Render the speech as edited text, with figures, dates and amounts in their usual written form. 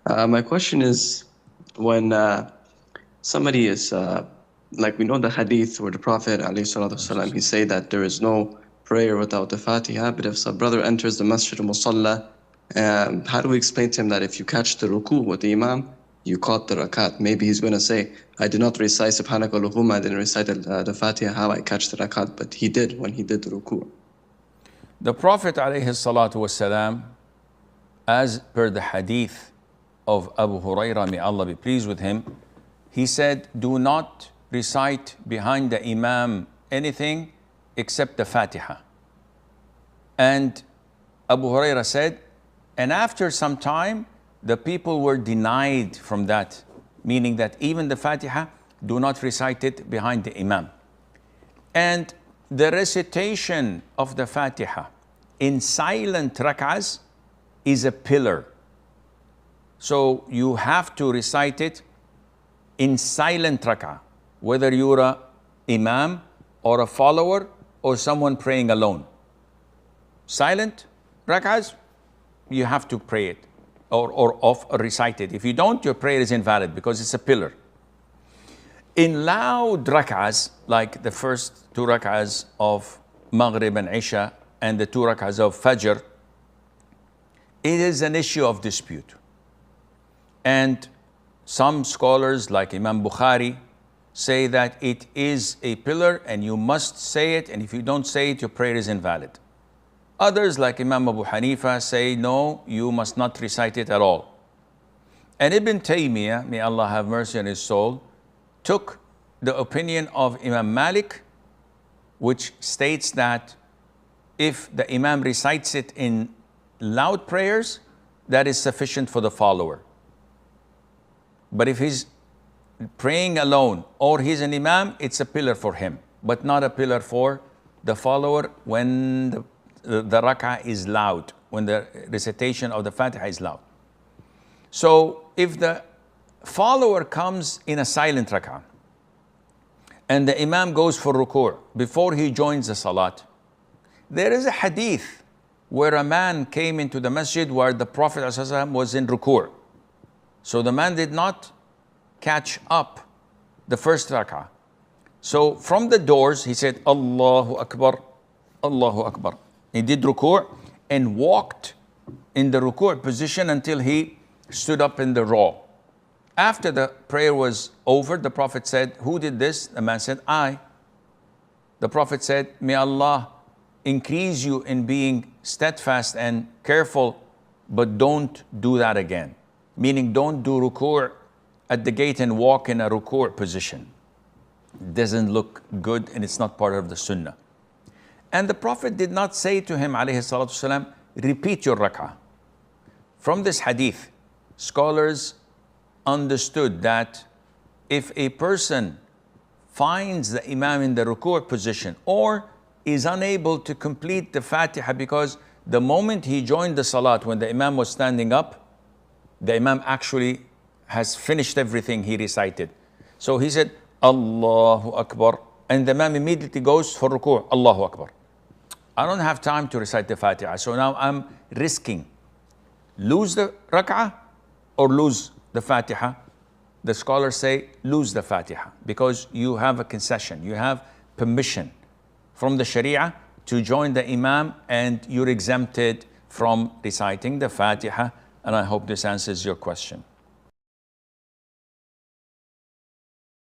My question is, when somebody is, like we know the hadith where the Prophet ﷺ, he say that there is no prayer without the Fatiha, but if a brother enters the Masjid al-Musalla, how do we explain to him that if you catch the ruku with the Imam, you caught the rakat? Maybe he's going to say, I did not recite Subhanaka Allahumma, I didn't recite the Fatiha, how I catch the rakat, but he did when he did the ruku. The Prophet ﷺ, as per the hadith of Abu Hurairah, may Allah be pleased with him, he said, do not recite behind the Imam anything except the Fatiha. And Abu Hurairah said, and after some time, the people were denied from that, meaning that even the Fatiha, do not recite it behind the Imam. And the recitation of the Fatiha in silent rak'ahs is a pillar. So you have to recite it in silent rak'ah, whether you're a imam or a follower or someone praying alone. Silent rak'ahs, you have to pray it or recite it. If you don't, your prayer is invalid because it's a pillar. In loud rak'ahs, like the first two rak'ahs of Maghrib and Isha and the two rak'ahs of Fajr, it is an issue of dispute. And some scholars like Imam Bukhari say that it is a pillar and you must say it, and if you don't say it, your prayer is invalid. Others like Imam Abu Hanifa say, no, you must not recite it at all. And Ibn Taymiyyah, may Allah have mercy on his soul, took the opinion of Imam Malik, which states that if the Imam recites it in loud prayers, that is sufficient for the follower. But if he's praying alone or he's an Imam, it's a pillar for him, but not a pillar for the follower when the rak'ah is loud, when the recitation of the Fatiha is loud. So if the follower comes in a silent rak'ah and the Imam goes for ruku' before he joins the salat, there is a hadith where a man came into the masjid where the Prophet ﷺ was in ruku'. So the man did not catch up the first rak'ah. So from the doors, he said, Allahu Akbar, Allahu Akbar. He did ruku' and walked in the ruku' position until he stood up in the raw. After the prayer was over, the Prophet said, who did this? The man said, I. The Prophet said, may Allah increase you in being steadfast and careful, but don't do that again. Meaning don't do ruku' at the gate and walk in a ruku' position. It doesn't look good and it's not part of the sunnah. And the Prophet did not say to him, alayhi salatu wasalam, repeat your rak'ah. From this hadith, scholars understood that if a person finds the Imam in the ruku' position or is unable to complete the Fatiha because the moment he joined the salat, when the Imam was standing up, the Imam actually has finished everything he recited. So he said, Allahu Akbar, and the Imam immediately goes for ruku', Allahu Akbar. I don't have time to recite the Fatiha, so now I'm risking lose the rak'ah or lose the Fatiha. The scholars say lose the Fatiha because you have a concession, you have permission from the Sharia to join the Imam and you're exempted from reciting the Fatiha. And I hope this answers your question.